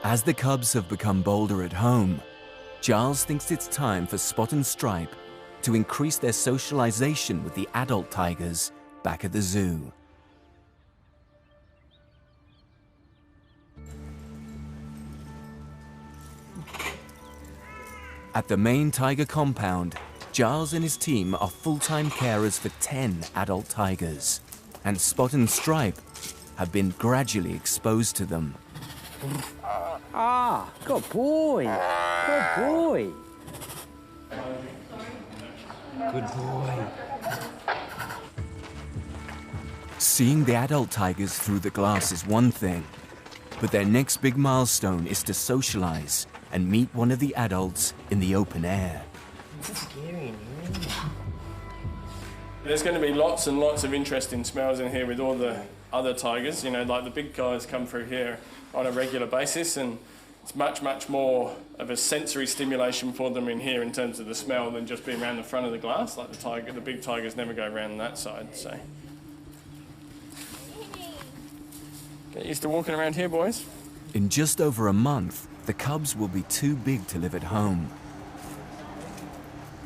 As the cubs have become bolder at home, Giles thinks it's time for Spot and Stripe to increase their socialization with the adult tigers back at the zoo. At the main tiger compound, Giles and his team are full-time carers for 10 adult tigers, and Spot and Stripe have been gradually exposed to them. Good boy. Good boy. Good boy. Seeing the adult tigers through the glass is one thing, but their next big milestone is to socialize and meet one of the adults in the open air. It's scary in here. There's going to be lots and lots of interesting smells in here with all the other tigers. You know, like the big guys come through here on a regular basis, and it's much, much more of a sensory stimulation for them in here in terms of the smell than just being around the front of the glass. Like the big tigers never go around that side, so. Get used to walking around here, boys. In just over a month, the cubs will be too big to live at home.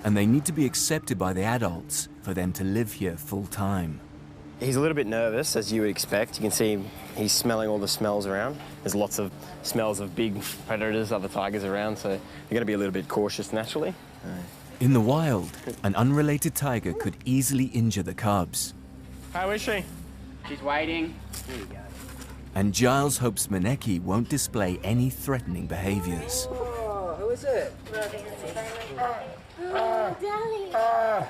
And they need to be accepted by the adults for them to live here full time. He's a little bit nervous, as you would expect. You can see he's smelling all the smells around. There's lots of smells of big predators, other tigers around, so you're going to be a little bit cautious naturally. In the wild, an unrelated tiger could easily injure the cubs. How is she? She's waiting. Here you go. And Giles hopes Maneki won't display any threatening behaviors. Oh, who is it? Oh, darling.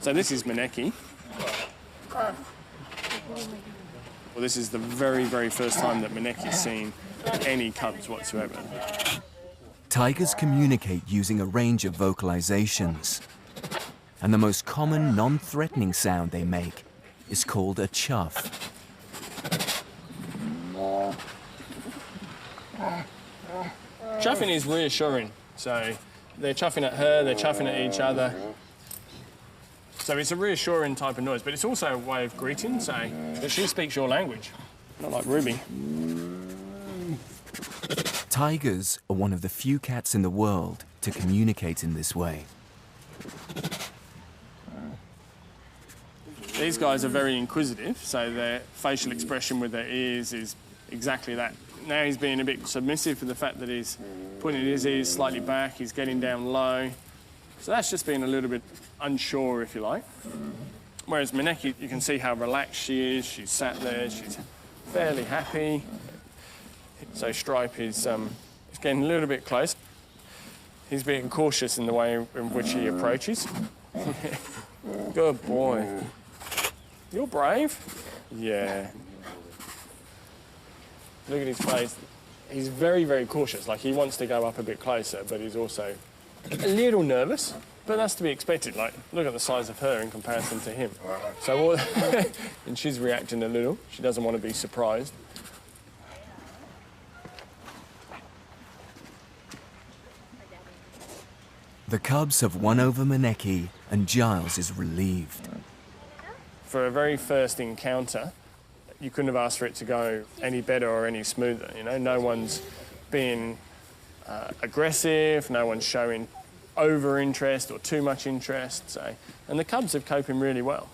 So this is Maneki. Well, this is the very, very first time that Maneki's seen any cubs whatsoever. Tigers communicate using a range of vocalizations. And the most common non-threatening sound they make is called a chuff. Chuffing is reassuring. So they're chuffing at her, they're chuffing at each other. So it's a reassuring type of noise, but it's also a way of greeting, so that she speaks your language, not like Ruby. Tigers are one of the few cats in the world to communicate in this way. These guys are very inquisitive, so their facial expression with their ears is exactly that. Now he's being a bit submissive for the fact that he's putting his ears slightly back, he's getting down low. So that's just being a little bit unsure, if you like. Whereas Maneki, you can see how relaxed she is. She's sat there, she's fairly happy. So Stripe is getting a little bit close. He's being cautious in the way in which he approaches. Good boy. You're brave. Yeah. Look at his face. He's very, very cautious. Like, he wants to go up a bit closer, but he's also a little nervous. But that's to be expected. Like, look at the size of her in comparison to him. So, and she's reacting a little. She doesn't want to be surprised. The cubs have won over Maneki, and Giles is relieved. For a very first encounter, you couldn't have asked for it to go any better or any smoother. You know, no one's being aggressive, no one's showing over interest or too much interest. So, and the cubs have coping really well.